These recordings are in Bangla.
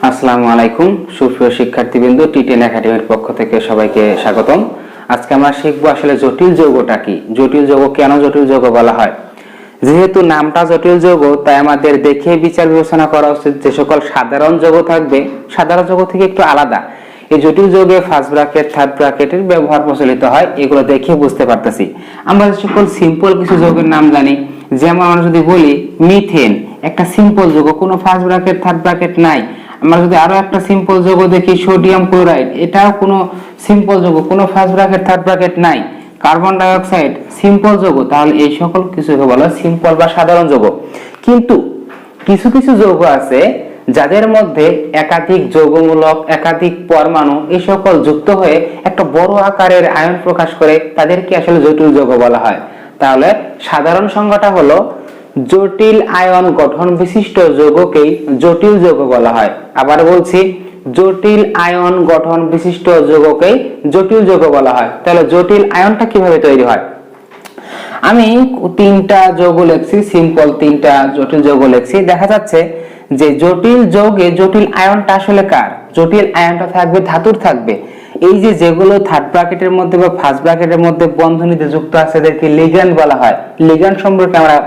আসসালামু আলাইকুম সুপ্রিয় শিক্ষার্থীবৃন্দ, টি10 একাডেমির পক্ষ থেকে সবাইকে স্বাগতম। আজকে আমরা শিখব আসলে জটিল যৌগটা কি, জটিল যৌগ কেন জটিল যৌগ বলা হয়। যেহেতু নামটা জটিল যৌগ, তাই আমাদের দেখে বিচার বিবেচনা করা উচিত যে সকল সাধারণ যৌগ থাকবে সাধারণ যৌগ থেকে একটু আলাদা এই জটিল যৌগে ফার্স্ট ব্র্যাকেট থার্ড ব্র্যাকেটের ব্যবহার প্রচলিত হয়, এগুলো দেখে বুঝতে পারতেছি। আমরা যে সকল সিম্পল কিছু যৌগের নাম জানি, যেমন আমরা যদি বলি মিথেন, একটা সিম্পল যৌগ, কোনো ফার্স্ট ব্র্যাকেট থার্ড ব্র্যাকেট নাই। আমরা যদি আরো একটা সিম্পল যৌগ দেখি সোডিয়াম ক্লোরাইড, এটাও কোনো সিম্পল যৌগ, কোনো ফার্স্ট ব্র্যাকেট থার্ড ব্র্যাকেট নাই। কার্বন ডাই অক্সাইড সিম্পল যৌগ, তাহলে এই সকল কিছুকে বলা হয় সিম্পল বা সাধারণ যৌগ। কিন্তু কিছু কিছু যৌগ আছে যাদের মধ্যে একাধিক যৌগমূলক, একাধিক পরমাণু এই সকল যুক্ত হয়ে একটা বড় আকারের আয়ন প্রকাশ করে, তাদেরকে আসলে জটিল যৌগ বলা হয়। তাহলে সাধারণ সংজ্ঞাটা হলো জটিল আয়ন গঠন বিশিষ্ট যৌগকেই জটিল যৌগ বলা হয়। আবার বলছি, জটিল আয়ন গঠন বিশিষ্ট যৌগকেই জটিল যৌগ বলা হয়। তাহলে জটিল আয়নটা কিভাবে তৈরি হয়? আমি তিনটা যৌগ লিখছি, সিম্পল তিনটা জটিল যৌগ লিখছি। দেখা যাচ্ছে যে জটিল যৌগে জটিল আয়নটা আসলে কার? জটিল আয়নটা থাকবে ধাতুর থাকবে। এই যে যেগুলো থার্ড ব্র্যাকেটের মধ্যে বা ফার্স্ট ব্র্যাকেটের মধ্যে বন্ধনীতে যুক্ত আছে, এদেরকে লিগ্যান্ড বলা হয়। লিগ্যান্ড সম্পর্কে আমরা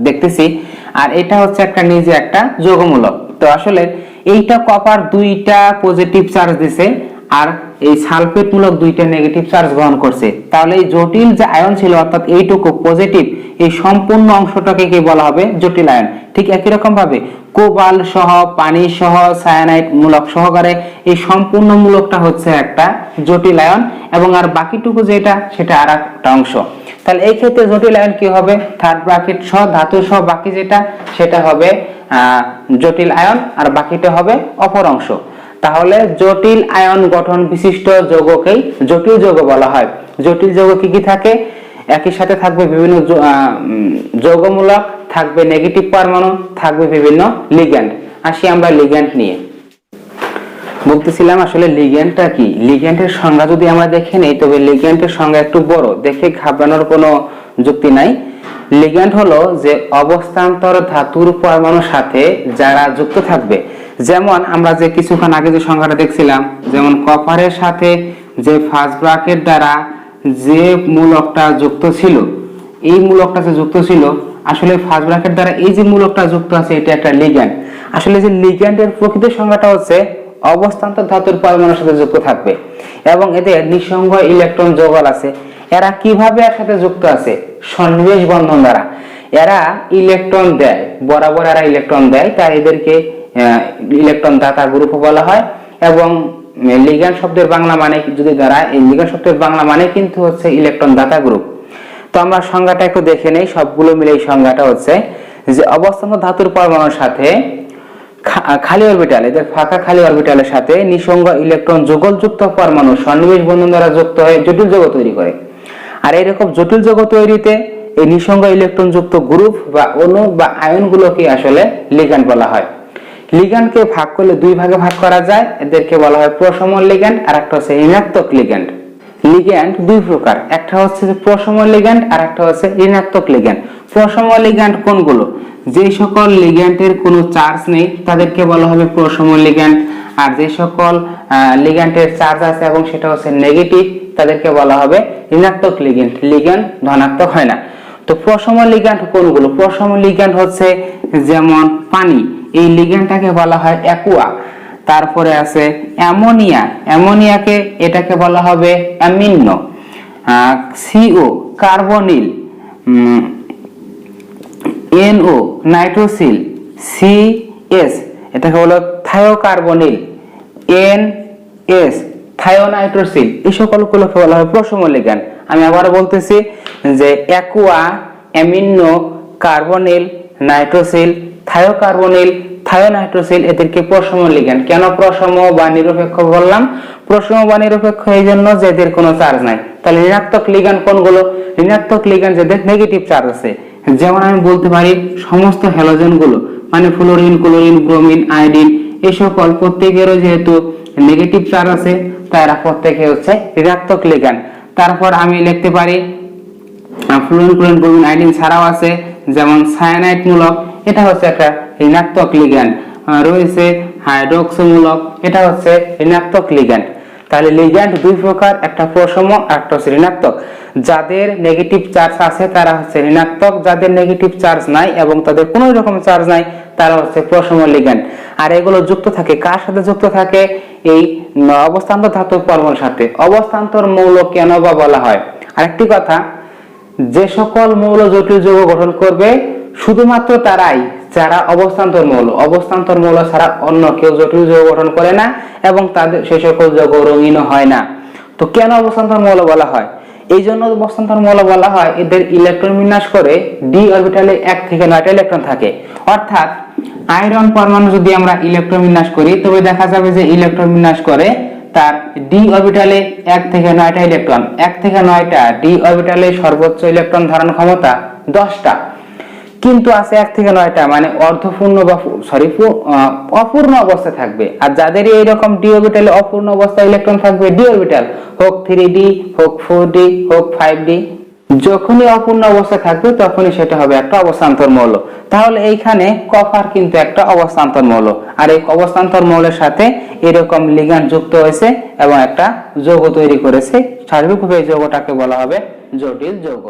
দেখতেছি। আর এটা হচ্ছে একটা নিজে একটা যৌগমূলক। তো আসলে এইটা কপার দুইটা পজিটিভ চার্জ দিছে, আর এই সালফেট মূলক দুইটা নেগেটিভ চার্জ গ্রহণ করছে। তাহলে এই জটিল যে আয়ন ছিল, অর্থাৎ এইটুকু পজিটিভ, এই সম্পূর্ণ অংশটাকে কি বলা হবে? জটিল আয়ন। ঠিক একই রকম ভাবে কোবাল সহ, পানি সহ, সায়ানাইড মূলক সহকারে এই সম্পূর্ণ মূলকটা হচ্ছে একটা জটিল আয়ন, এবং আর বাকিটুকু যেটা সেটা আর একটা অংশ। তাহলে এই ক্ষেত্রে জটিল আয়ন কি হবে? থার্ড ব্র্যাকেট সহ, ধাতু সহ বাকি যেটা সেটা হবে জটিল আয়ন, আর বাকিটা হবে অপর অংশ। তাহলে জটিল আয়ন গঠন বিশিষ্ট যৌগকেই জটিল যৌগ বলা হয়। জটিল যৌগ কি কি থাকে? একই সাথে থাকবে বিভিন্ন যৌগমূলক, থাকবে নেগেটিভ পরমাণু, থাকবে বিভিন্ন লিগ্যান্ড। আসি আমরা লিগ্যান্ড নিয়ে। বলতেছিলাম আসলে লিগ্যান্ডটা কি। লিগ্যান্ডের সংজ্ঞা যদি আমরা দেখে নেই, তবে লিগ্যান্ডের সংজ্ঞা একটু বড়, দেখে ঘাবড়ানোর কোনো যুক্তি নাই। লিগ্যান্ড হলো যে অবস্থান্তর ধাতুর পরমাণুর সাথে যারা যুক্ত থাকবে। যেমন আমরা যে কিছুক্ষণ আগে যে সংখ্যাটা দেখছিলাম, যেমন কপারের সাথে যে ফার্স্ট ব্র্যাকেট দ্বারা যে মূলকটা যুক্ত ছিল, এই মূলকটা যে যুক্ত ছিল, আসলে ফার্স্ট ব্র্যাকেট দ্বারা এই যে মূলকটা যুক্ত আছে, এটা একটা লিগ্যান্ড। আসলে যে লিগ্যান্ডের প্রকৃত সংজ্ঞাটা হচ্ছে অবস্থান্তর ধাতুর পরমাণুর সাথে যুক্ত থাকবে, এবং এদের নিঃসঙ্গ ইলেকট্রন যৌগল আছে। এরা কিভাবে এর সাথে যুক্ত আছে? সন্নিবেশ বন্ধন দ্বারা। এরা ইলেকট্রন দেয়, বরাবর এরা ইলেকট্রন দেয়, তাই এদেরকে ইলেকট্রন দাতা গ্রুপ বলা হয়। এবং লিগ্যান্ড শব্দের বাংলা মানে যদি দাঁড়ায়, এই লিগ্যান্ড শব্দের বাংলা মানে কিন্তু হচ্ছে ইলেকট্রন দাতা গ্রুপ। তো আমরা সংজ্ঞাটা একটু দেখে নেই, সবগুলো মিলে এই সংজ্ঞাটা হচ্ছে যে অবস্থান্তর ধাতুর পরমাণুর সাথে খালি অরবিটাল, এদের ফাঁকা খালি অরবিটালের সাথে নিঃসঙ্গ ইলেকট্রন যুগলযুক্ত পরমাণু সন্নিবেশ বন্ধন দ্বারা যুক্ত হয়ে জটিল যৌগ তৈরি করে। আর এরকম জটিল যৌগ তৈরিতে এই নিঃসঙ্গ ইলেকট্রন যুক্ত গ্রুপ বা অণু বা আয়নগুলোকে আসলে লিগ্যান্ড বলা হয়। লিগ্যান্ডকে ভাগ করলে দুই ভাগে ভাগ করা যায়, এদেরকে বলা হয় প্রশমন লিগ্যান্ড, আর একটা হচ্ছে ঋণাত্মক লিগ্যান্ড। লিগ্যান্ড দুই প্রকার, একটা হচ্ছে প্রশমন লিগ্যান্ড, আর একটা হচ্ছে ঋণাত্মক লিগ্যান্ড। প্রশমন লিগ্যান্ড কোনগুলো? যে সকল লিগ্যান্ডের কোনো চার্জ নেই তাদেরকে বলা হবে প্রশমন লিগ্যান্ড, আর যে সকল লিগ্যান্ডের চার্জ আছে এবং সেটা হচ্ছে নেগেটিভ, তাদেরকে বলা হবে ঋণাত্মক লিগ্যান্ড। লিগ্যান্ড ধনাত্মক হয় না। তো প্রশমন লিগ্যান্ড কোনগুলো? প্রশমন লিগ্যান্ড হচ্ছে যেমন পানি, এই লিগ্যান্ডটাকে বলা হয় অ্যাকুয়া। তারপরে আছে অ্যামোনিয়া, অ্যামোনিয়াকে এটাকে বলা হবে amine. CO carbonyl, NO nitrosyl, CS এটাকে বলা থায়োকার্বনিল, এনএস থায়োনাইট্রোসিল, এই সকলগুলোকে বলা হয় প্রশমন লিগ্যান্ড। আমি আবার বলতেছি যে অ্যাকুয়া, অ্যামিনো, কার্বনিল, নাইট্রোসিল, থায়োকার্বনিল, থায়োনাইট্রোসিল, এদেরকে প্রশমন লিগ্যান্ড। কেন প্রশম বা নিরপেক্ষ বললাম? প্রশম বা নিরপেক্ষ এই জন্য যে এদের কোনো চার্জ নাই। তাহলে ঋণাত্মক লিগ্যান্ড কোনগুলো? ঋণাত্মক লিগ্যান্ড যাদের নেগেটিভ চার্জ আছে। যেমন আমি বলতে পারি সমস্ত হ্যালোজেন গুলো, মানে ফ্লোরিন, ক্লোরিন, ব্রোমিন, আয়োডিন, এই সকল প্রত্যেকেরও যেহেতু নেগেটিভ চার্জ আছে, তারা প্রত্যেকে হচ্ছে ঋণাত্মক লিগ্যান্ড। তারপর আমি লিখতে পারি ফ্লোরিন, ক্লোরিন, ব্রোমিন, আয়োডিন ছাড়াও আছে যেমন সায়ানাইড মূলক, এটা হচ্ছে একটা ঋণাত্মক লিগ্যান্ড। রয়েছে হাইড্রোক্সিমূলক, এটা হচ্ছে ঋণাত্মক লিগ্যান্ড। তাহলে লিগ্যান্ড দুই প্রকার, একটা প্রশম, একটা হচ্ছে ঋণাত্মক। যাদের নেগেটিভ চার্জ আছে তারা হচ্ছে ঋণাত্মক, যাদের নেগেটিভ চার্জ নাই এবং তাদের কোনো রকম চার্জ নাই তারা হচ্ছে প্রশম লিগ্যান্ড। আর এগুলো যুক্ত থাকে কার সাথে? যুক্ত থাকে এই অবস্থান্তর ধাতুর পরমাণুর সাথে। অবস্থান্তর মৌল কেন বা বলা হয়? আরেকটি কথা, যে সকল মৌল জটিল যৌগ গঠন করবে শুধুমাত্র তারাই যারা অবস্থান্তর মৌল। অবস্থান্তর মৌল ছাড়া অন্য কেউ জটিল যৌগ গঠন করে না এবং তাদের সেই সকল যৌগ রঙিন হয় না। তো কেন অবস্থান্তর মৌল বলা হয়? এই জন্য অবস্থান্তর মৌল বলা হয়, এদের ইলেকট্রন বিন্যাস করে ডি অরবিটালে 1 থেকে 9টা ইলেকট্রন থাকে। অর্থাৎ আয়রন পরমাণু যদি আমরা ইলেকট্রন বিন্যাস করি তবে দেখা যাবে যে ইলেকট্রন বিন্যাস করে তার ডি অরবিটালে 1 থেকে 9টা ইলেকট্রন। 1 থেকে 9টা ডি অরবিটালে সর্বোচ্চ ইলেকট্রন ধারণ ক্ষমতা 10টা, কিন্তু আছে 1 থেকে 9টা, মানে অর্ধপূর্ণ বা অপূর্ণ অবস্থায় থাকবে। আর যাদের এইরকম ডি অরবিটালে অপূর্ণ অবস্থায় ইলেকট্রন থাকবে, ডি অরবিটাল হোক 3d হোক 4d হোক 5d, যখনই অপূর্ণ অবস্থায় থাকবে তখনই সেটা হবে একটা অবস্থান্তর মৌল। তাহলে এইখানে কপার কিন্তু একটা অবস্থান্তর মৌল, আর এই অবস্থান্তর মৌলের সাথে এরকম লিগ্যান্ড যুক্ত হয়েছে এবং একটা যৌগ তৈরি করেছে। সার্বিকভাবে এই যৌগটাকে বলা হবে জটিল যৌগ।